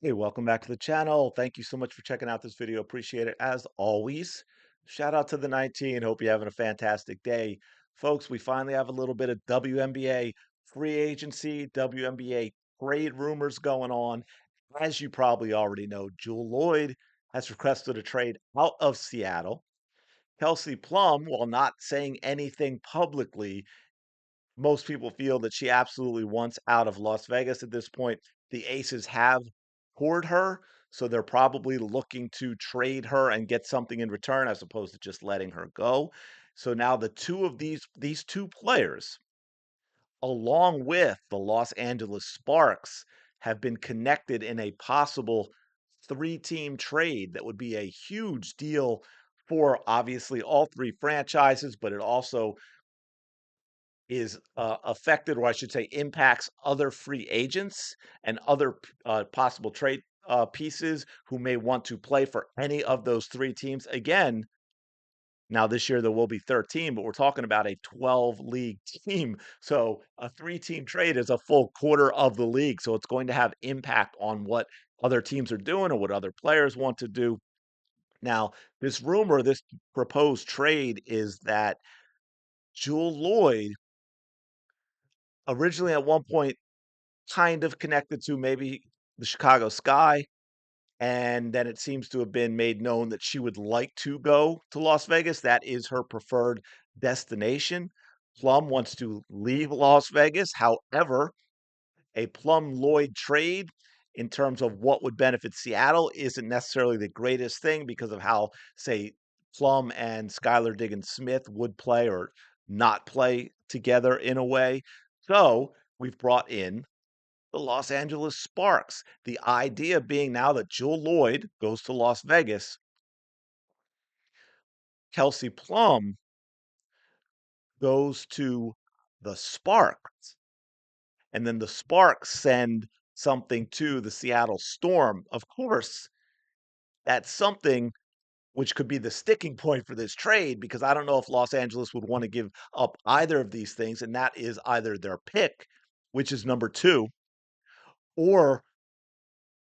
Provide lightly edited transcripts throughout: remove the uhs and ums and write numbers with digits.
Hey, welcome back to the channel. Thank you so much for checking out this video. Appreciate it as always. Shout out to the 19. Hope you're having a fantastic day. Folks, we finally have a little bit of WNBA free agency, WNBA trade rumors going on. As you probably already know, Jewel Lloyd has requested a trade out of Seattle. Kelsey Plum, while not saying anything publicly, most people feel that she absolutely wants out of Las Vegas at this point. The Aces have poured her, so they're probably looking to trade her and get something in return as opposed to just letting her go. So now the two of these two players, along with the Los Angeles Sparks, have been connected in a possible three-team trade that would be a huge deal for obviously all three franchises, but it also is affected, or I should say, impacts other free agents and other possible trade pieces who may want to play for any of those three teams. Again, now this year there will be 13, but we're talking about a 12 league team. So a three-team trade is a full quarter of the league. So it's going to have impact on what other teams are doing or what other players want to do. Now, this proposed trade is that Jewel Lloyd originally at one point kind of connected to maybe the Chicago Sky, and then it seems to have been made known that she would like to go to Las Vegas. That is her preferred destination. Plum wants to leave Las Vegas. However, a Plum Lloyd trade in terms of what would benefit Seattle isn't necessarily the greatest thing because of how, say, Plum and Skylar Diggins Smith would play or not play together in a way. So we've brought in the Los Angeles Sparks. The idea being now that Jewel Lloyd goes to Las Vegas, Kelsey Plum goes to the Sparks, and then the Sparks send something to the Seattle Storm. Of course, that's something which could be the sticking point for this trade because I don't know if Los Angeles would want to give up either of these things, and that is either their pick, which is number two, or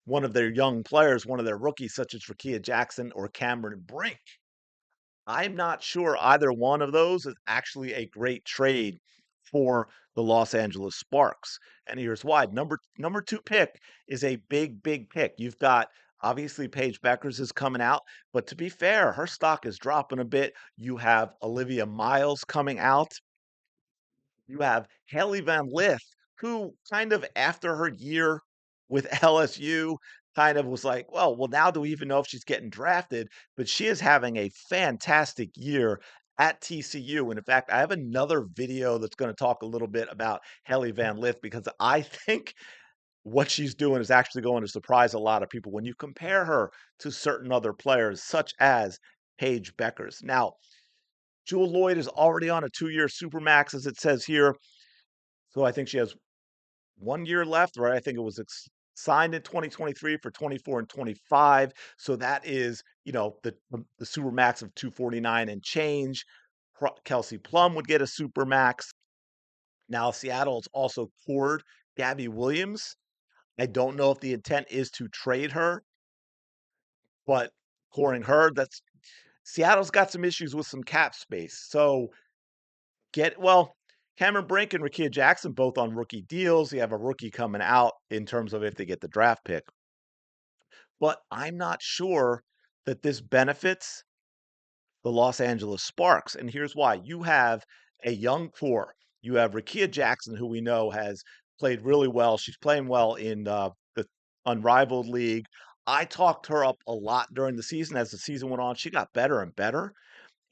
one of their young players, one of their rookies, such as Rakia Jackson or Cameron Brink. I'm not sure either one of those is actually a great trade for the Los Angeles Sparks. And here's why. Number two pick is a big pick. You've got obviously Paige Beckers is coming out, but to be fair, her stock is dropping a bit. You have Olivia Miles coming out. You have Haley Van Lith, who kind of after her year with LSU kind of was like, well, now do we even know if she's getting drafted? But she is having a fantastic year at TCU. And in fact, I have another video that's going to talk a little bit about Haley Van Lith because I think what she's doing is actually going to surprise a lot of people when you compare her to certain other players, such as Paige Beckers. Now, Jewel Lloyd is already on a 2-year supermax, as it says here. So I think she has 1 year left, right? I think it was signed in 2023 for 24 and 25. So that is, the super max of 249 and change. Kelsey Plum would get a super max. Now Seattle's also poured Gabby Williams. I don't know if the intent is to trade her, but pouring her, that's Seattle's got some issues with some cap space. So Cameron Brink and Rakia Jackson both on rookie deals. You have a rookie coming out in terms of if they get the draft pick. But I'm not sure that this benefits the Los Angeles Sparks. And here's why. You have a young core. You have Rakia Jackson, who we know has played really well. She's playing well in the Unrivaled League. I talked her up a lot during the season. As the season went on, she got better and better.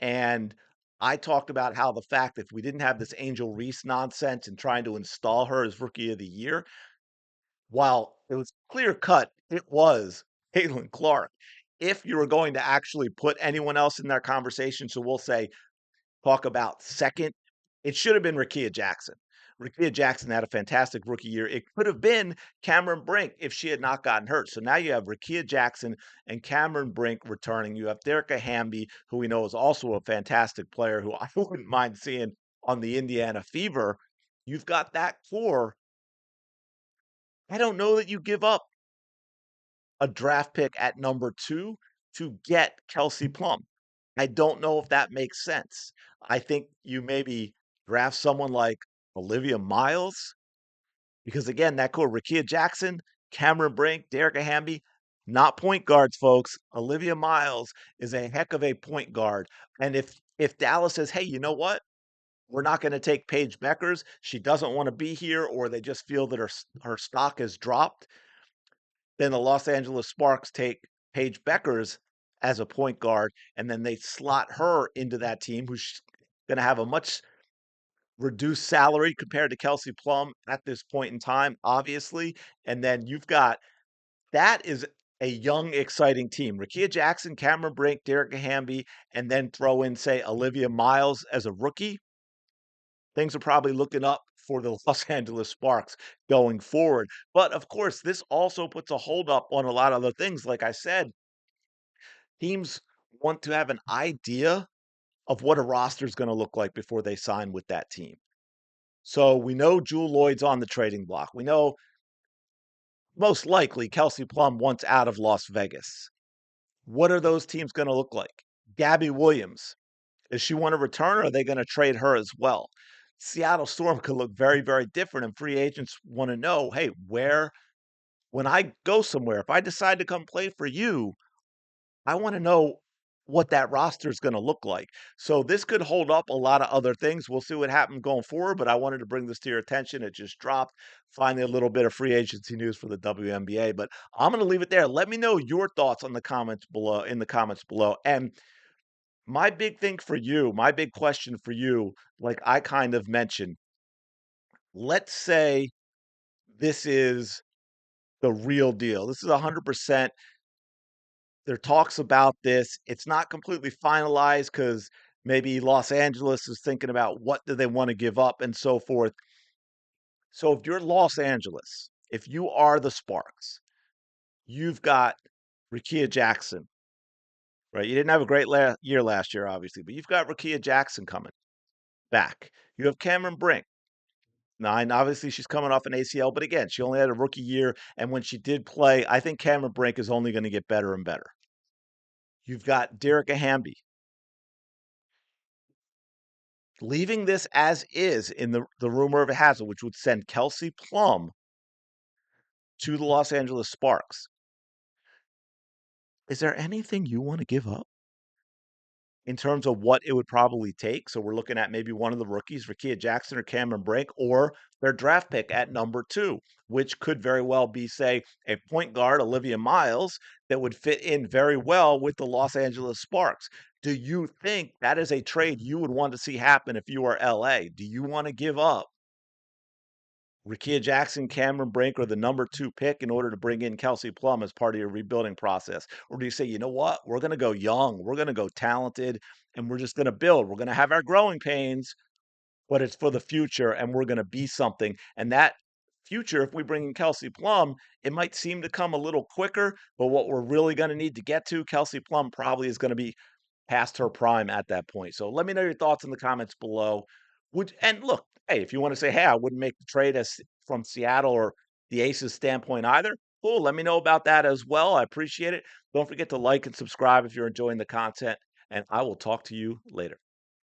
And I talked about how the fact if we didn't have this Angel Reese nonsense and trying to install her as Rookie of the Year, while it was clear cut, it was Caitlin Clark. If you were going to actually put anyone else in that conversation, so we'll say talk about second, it should have been Rakia Jackson. Rakia Jackson had a fantastic rookie year. It could have been Cameron Brink if she had not gotten hurt. So now you have Rakia Jackson and Cameron Brink returning. You have Dereka Hamby, who we know is also a fantastic player who I wouldn't mind seeing on the Indiana Fever. You've got that core. I don't know that you give up a draft pick at number 2 to get Kelsey Plum. I don't know if that makes sense. I think you maybe draft someone like Olivia Miles, because again, that core, Rakia Jackson, Cameron Brink, Derek Hamby, not point guards, folks. Olivia Miles is a heck of a point guard. And if Dallas says, hey, you know what? We're not going to take Paige Beckers. She doesn't want to be here, or they just feel that her stock has dropped. Then the Los Angeles Sparks take Paige Beckers as a point guard, and then they slot her into that team, who's going to have a much reduced salary compared to Kelsey Plum at this point in time, obviously. And then you've got that is a young, exciting team. Rakia Jackson, Cameron Brink, Derek Hamby, and then throw in, say, Olivia Miles as a rookie. Things are probably looking up for the Los Angeles Sparks going forward. But of course, this also puts a hold up on a lot of other things. Like I said, teams want to have an idea of what a roster is going to look like before they sign with that team. So we know Jewel Lloyd's on the trading block. We know most likely Kelsey Plum wants out of Las Vegas. What are those teams going to look like? Gabby Williams, does she want to return, or are they going to trade her as well? Seattle Storm could look very, very different, and free agents want to know, hey, when I go somewhere, if I decide to come play for you, I want to know what that roster is going to look like. So this could hold up a lot of other things. We'll see what happens going forward, but I wanted to bring this to your attention. It just dropped. Finally, a little bit of free agency news for the WNBA, but I'm going to leave it there. Let me know your thoughts on the comments below in the comments below. And my big thing for you, my big question for you, like I kind of mentioned, let's say this is the real deal. This is 100%. There talks about this. It's not completely finalized because maybe Los Angeles is thinking about what do they want to give up and so forth. So if you're Los Angeles, if you are the Sparks, you've got Rakia Jackson, right? You didn't have a great year last year, obviously, but you've got Rakia Jackson coming back. You have Cameron Brink. Now, and obviously she's coming off an ACL, but again, she only had a rookie year. And when she did play, I think Cameron Brink is only going to get better and better. You've got Derek Hamby. Leaving this as is in the rumor of it has it, which would send Kelsey Plum to the Los Angeles Sparks. Is there anything you want to give up in terms of what it would probably take? So we're looking at maybe one of the rookies, Rakia Jackson or Cameron Brink, or their draft pick at number 2, which could very well be, say, a point guard, Olivia Miles, that would fit in very well with the Los Angeles Sparks. Do you think that is a trade you would want to see happen if you are LA? Do you want to give up Rakia Jackson, Cameron Brink, or the number 2 pick in order to bring in Kelsey Plum as part of your rebuilding process? Or do you say, you know what? We're going to go young, we're going to go talented, and we're just going to build. We're going to have our growing pains, but it's for the future, and we're going to be something. And that future, if we bring in Kelsey Plum, it might seem to come a little quicker, but what we're really going to need to get to, Kelsey Plum probably is going to be past her prime at that point. So let me know your thoughts in the comments below. And look, hey, if you want to say, hey, I wouldn't make the trade as from Seattle or the Aces standpoint either, cool. Let me know about that as well. I appreciate it. Don't forget to like and subscribe if you're enjoying the content, and I will talk to you later.